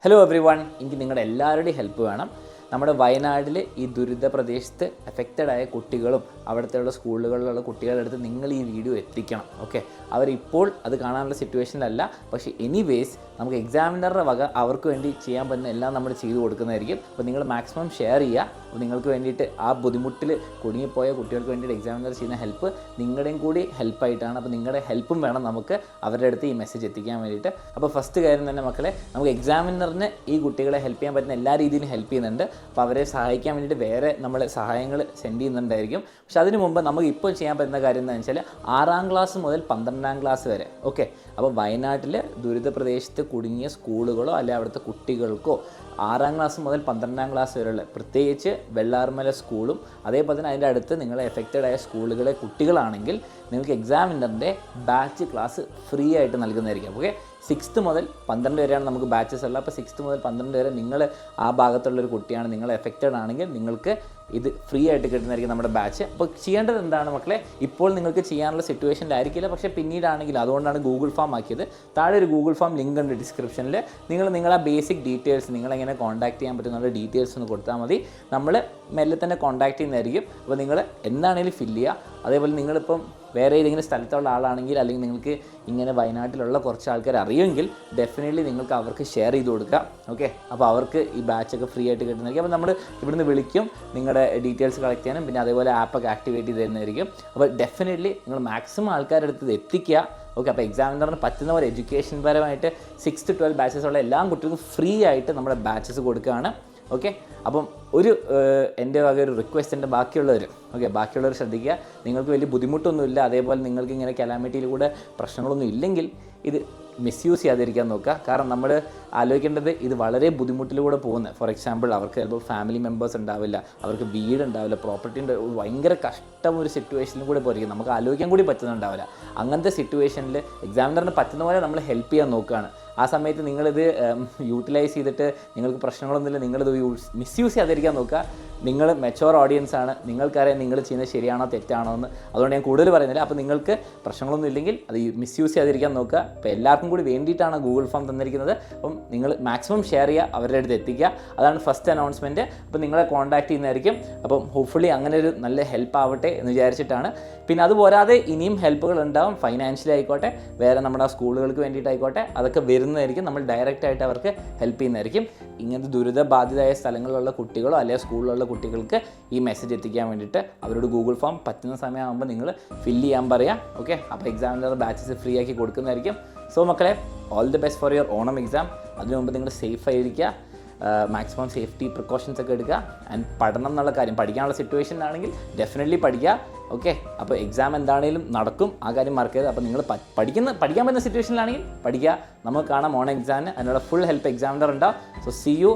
Hello every one, എനിക്ക് നിങ്ങളുടെ എല്ലാവരുടെയും ഹെൽപ്പ് വേണം. നമ്മുടെ വയനാട്ടിൽ ഈ ദുരിത പ്രദേശത്ത് എഫക്റ്റഡായ കുട്ടികളും അവിടുത്തെ സ്കൂളുകളിലുള്ള കുട്ടികളുടെ അടുത്ത് നിങ്ങൾ ഈ വീഡിയോ എത്തിക്കണം. ഓക്കെ, അവരിപ്പോൾ അത് കാണാനുള്ള സിറ്റുവേഷനിലല്ല, പക്ഷേ എനിവേസ് നമുക്ക് എക്സാമിനറുടെ വക അവർക്ക് വേണ്ടി ചെയ്യാൻ പറ്റുന്ന എല്ലാം നമ്മൾ ചെയ്തു കൊടുക്കുന്നതായിരിക്കും. അപ്പോൾ നിങ്ങൾ മാക്സിമം ഷെയർ ചെയ്യുക. അപ്പോൾ നിങ്ങൾക്ക് വേണ്ടിയിട്ട് ആ ബുദ്ധിമുട്ടിൽ കുടുങ്ങിപ്പോയ കുട്ടികൾക്ക് വേണ്ടിയിട്ട് എക്സാമിനർ ചെയ്യുന്ന ഹെൽപ്പ് നിങ്ങളുടെയും കൂടി ഹെൽപ്പായിട്ടാണ്. അപ്പോൾ നിങ്ങളുടെ ഹെൽപ്പും വേണം നമുക്ക് അവരുടെ അടുത്ത് ഈ മെസ്സേജ് എത്തിക്കാൻ വേണ്ടിയിട്ട്. അപ്പോൾ ഫസ്റ്റ് കാര്യം തന്നെ മക്കളെ, നമുക്ക് എക്സാമിനറിന് ഈ കുട്ടികളെ ഹെൽപ്പ് ചെയ്യാൻ പറ്റുന്ന എല്ലാ രീതിയിലും ഹെൽപ്പ് ചെയ്യുന്നുണ്ട്. അപ്പോൾ അവരെ സഹായിക്കാൻ വേണ്ടിയിട്ട് വേറെ നമ്മൾ സഹായങ്ങൾ സെൻഡ് ചെയ്യുന്നുണ്ടായിരിക്കും. പക്ഷെ അതിന് മുമ്പ് നമുക്ക് ഇപ്പോൾ ചെയ്യാൻ പറ്റുന്ന കാര്യം എന്താണെന്ന് വെച്ചാൽ 6ാം ക്ലാസ് മുതൽ 12ാം ക്ലാസ് വരെ. ഓക്കെ, അപ്പോൾ വയനാട്ടിൽ ദുരിത പ്രദേശത്ത് കുടുങ്ങിയ സ്കൂളുകളോ അല്ലെങ്കിൽ അവിടുത്തെ കുട്ടികൾക്കോ 6ാം ക്ലാസ് മുതൽ 12ാം ക്ലാസ് വരെയുള്ള, പ്രത്യേകിച്ച് വെള്ളാർമല സ്കൂളും അതേപോലെ തന്നെ അതിൻ്റെ അടുത്ത് നിങ്ങളെ എഫക്റ്റഡ് ആയ സ്കൂളുകളെ കുട്ടികളാണെങ്കിൽ നിങ്ങൾക്ക് എക്സാമിനറിൻ്റെ ബാച്ച് ക്ലാസ് ഫ്രീ ആയിട്ട് നൽകുന്നതായിരിക്കും. ഓക്കെ, 6th മുതൽ 12 വരെയാണ് നമുക്ക് ബാച്ചസ് ഉള്ളത്. അപ്പോൾ 6th മുതൽ 12 വരെ നിങ്ങൾ ആ ഭാഗത്തുള്ളൊരു കുട്ടിയാണ്, നിങ്ങൾ എഫക്റ്റഡ് ആണെങ്കിൽ നിങ്ങൾക്ക് ഇത് ഫ്രീ ആയിട്ട് കിട്ടുന്നതായിരിക്കും നമ്മുടെ ബാച്ച്. അപ്പോൾ ചെയ്യേണ്ടത് എന്താണ് മക്കളെ, ഇപ്പോൾ നിങ്ങൾക്ക് ചെയ്യാനുള്ള സിറ്റുവേഷനിലായിരിക്കില്ല, പക്ഷേ പിന്നീടാണെങ്കിൽ, അതുകൊണ്ടാണ് ഗൂഗിൾ ഫോം ആക്കിയത്. താഴെ ഒരു ഗൂഗിൾ ഫോം ലിങ്ക് ഉണ്ട് ഡിസ്ക്രിപ്ഷനിൽ. നിങ്ങളെ ബേസിക് ഡീറ്റെയിൽസ്, നിങ്ങളെങ്ങനെ കോൺടാക്ട് ചെയ്യാൻ പറ്റുന്ന ഡീറ്റെയിൽസ് ഒന്ന് കൊടുത്താൽ മതി. നമ്മൾ മെല്ലെ തന്നെ കോൺടാക്ട് ചെയ്യുന്നതായിരിക്കും. അപ്പോൾ നിങ്ങൾ എന്താണെങ്കിലും ഫില്ല് ചെയ്യുക. അതേപോലെ നിങ്ങളിപ്പം വേറെ ഏതെങ്കിലും സ്ഥലത്തുള്ള ആളാണെങ്കിൽ, അല്ലെങ്കിൽ നിങ്ങൾക്ക് ഇങ്ങനെ വയനാട്ടിലുള്ള കുറച്ച് ആൾക്കാർ അറിയുമെങ്കിൽ ഡെഫിനറ്റ്ലി നിങ്ങൾക്ക് അവർക്ക് ഷെയർ ചെയ്ത് കൊടുക്കുക. ഓക്കെ, അപ്പോൾ അവർക്ക് ഈ ബാച്ചൊക്കെ ഫ്രീ ആയിട്ട് കിട്ടുന്നതായിരിക്കും. അപ്പോൾ നമ്മൾ ഇവിടുന്ന് വിളിക്കും നിങ്ങളുടെ ഡീറ്റെയിൽസ് കളക്ട് ചെയ്യാനും, പിന്നെ അതേപോലെ ആപ്പൊക്കെ ആക്ടിവേറ്റ് ചെയ്ത് തരുന്നതായിരിക്കും. അപ്പോൾ ഡെഫിനറ്റ്ലി നിങ്ങൾ മാക്സിമം ആൾക്കാരുടെ അടുത്ത് എത്തിക്കുക. ഓക്കെ, അപ്പോൾ എക്സാമിനറിന് പറ്റുന്ന പോലെ എഡ്യൂക്കേഷൻ പരമായിട്ട് 6 to 12 ബാച്ചസ് ഉള്ള എല്ലാ കുട്ടികൾക്കും ഫ്രീ ആയിട്ട് നമ്മുടെ ബാച്ചസ് കൊടുക്കുകയാണ്. ഓക്കെ, അപ്പം എൻ്റെ വക ഒരു റിക്വസ്റ്റ് ഉണ്ട്, ബാക്കിയുള്ളവർ ശ്രദ്ധിക്കുക. നിങ്ങൾക്ക് വലിയ ബുദ്ധിമുട്ടൊന്നുമില്ല, അതേപോലെ നിങ്ങൾക്ക് ഇങ്ങനെ കലാമിറ്റിയിലൂടെ പ്രശ്നങ്ങളൊന്നും ഇല്ലെങ്കിൽ ഇത് മിസ്യൂസ് ചെയ്യാതിരിക്കാൻ നോക്കുക. കാരണം നമ്മൾ ആലോചിക്കേണ്ടത് ഇത് വളരെ ബുദ്ധിമുട്ടിലൂടെ പോകുന്നത്. ഫോർ എക്സാമ്പിൾ, അവർക്ക് ചിലപ്പോൾ ഫാമിലി മെമ്പേഴ്സ് ഉണ്ടാവില്ല, അവർക്ക് വീടുണ്ടാവില്ല, പ്രോപ്പർട്ടി ഭയങ്കര കഷ്ടം ഒരു സിറ്റുവേഷനിൽ കൂടെ പോയിരിക്കും, നമുക്ക് ആലോചിക്കാൻ കൂടി പറ്റുന്നുണ്ടാവില്ല. അങ്ങനത്തെ സിറ്റുവേഷനിൽ എക്സാമിനറിന് പറ്റുന്ന പോലെ നമ്മൾ ഹെൽപ്പ് ചെയ്യാൻ നോക്കുകയാണ്. ആ സമയത്ത് നിങ്ങളിത് യൂട്ടിലൈസ് ചെയ്തിട്ട് നിങ്ങൾക്ക് പ്രശ്നങ്ങളൊന്നുമില്ല, നിങ്ങളിത് മിസ്യൂസ് ചെയ്യാതിരിക്കാൻ നോക്കുക. നിങ്ങൾ മെച്ചോർ ഓഡിയൻസ് ആണ്, നിങ്ങൾക്കറിയാം നിങ്ങൾ ചെയ്യുന്നത് ശരിയാണോ തെറ്റാണോ എന്ന്. അതുകൊണ്ട് ഞാൻ കൂടുതൽ പറയുന്നില്ല. അപ്പോൾ നിങ്ങൾക്ക് പ്രശ്നങ്ങളൊന്നും ഇല്ലെങ്കിൽ അത് മിസ്യൂസ് ചെയ്യാതിരിക്കാൻ നോക്കുക. അപ്പോൾ എല്ലാവർക്കും കൂടി വേണ്ടിയിട്ടാണ് ഗൂഗിൾ ഫോം തന്നിരിക്കുന്നത്. അപ്പം നിങ്ങൾ മാക്സിമം ഷെയർ ചെയ്യുക, അവരുടെ അടുത്ത് എത്തിക്കുക. അതാണ് ഫസ്റ്റ് അനൗൺസ്മെൻറ്റ്. അപ്പോൾ നിങ്ങളെ കോൺടാക്ട് ചെയ്യുന്നതായിരിക്കും. അപ്പം ഹോപ്പ്ഫുള്ളി അങ്ങനെ ഒരു നല്ല ഹെൽപ്പ് ആവട്ടെ എന്ന് വിചാരിച്ചിട്ടാണ്. പിന്നെ അതുപോരാതെ ഇനിയും ഹെൽപ്പുകൾ ഉണ്ടാവും, ഫൈനാൻഷ്യലി ആയിക്കോട്ടെ, വേറെ നമ്മുടെ സ്കൂളുകൾക്ക് വേണ്ടിയിട്ടായിക്കോട്ടെ, അതൊക്കെ വരുന്നതായിരിക്കും. നമ്മൾ ഡയറക്റ്റായിട്ട് അവർക്ക് ഹെൽപ്പ് ചെയ്യുന്നതായിരിക്കും. ഇങ്ങനത്തെ ദുരിതബാധിതമായ സ്ഥലങ്ങളിലുള്ള കുട്ടികളോ അല്ലെങ്കിൽ സ്കൂളിലുള്ള കുട്ടികൾക്ക് ഈ മെസ്സേജ് എത്തിക്കാൻ വേണ്ടിയിട്ട് അവരോട് ഗൂഗിൾ ഫോം പറ്റുന്ന സമയമാകുമ്പോൾ നിങ്ങൾ ഫില്ല് ചെയ്യാൻ പറയാം. ഓക്കെ, അപ്പോൾ എക്സാമിനർ ബാച്ചസ് ഫ്രീ ആക്കി കൊടുക്കുന്നതായിരിക്കും. സോ മക്കളെ, all the best for your Onam exam. അതിനു മുമ്പ് നിങ്ങൾ സേഫ് ആയിരിക്കുക, മാക്സിമം സേഫ്റ്റി പ്രിക്കോഷൻസ് ഒക്കെ എടുക്കുക. ആൻഡ് പഠനം എന്നുള്ള കാര്യം, പഠിക്കാനുള്ള സിറ്റുവേഷനിലാണെങ്കിൽ ഡെഫിനറ്റ്ലി പഠിക്കുക. ഓക്കെ, അപ്പോൾ എക്സാം എന്താണെങ്കിലും നടക്കും, ആ കാര്യം മറക്കരുത്. അപ്പോൾ നിങ്ങൾ പഠിക്കാൻ പറ്റുന്ന സിറ്റുവേഷനിലാണെങ്കിൽ പഠിക്കുക. നമുക്ക് കാണാം ഓണം എക്സാമിന് അതിനുള്ള ഫുൾ ഹെൽപ്പ് എക്സാമിനർ ഉണ്ടാവും. So see U.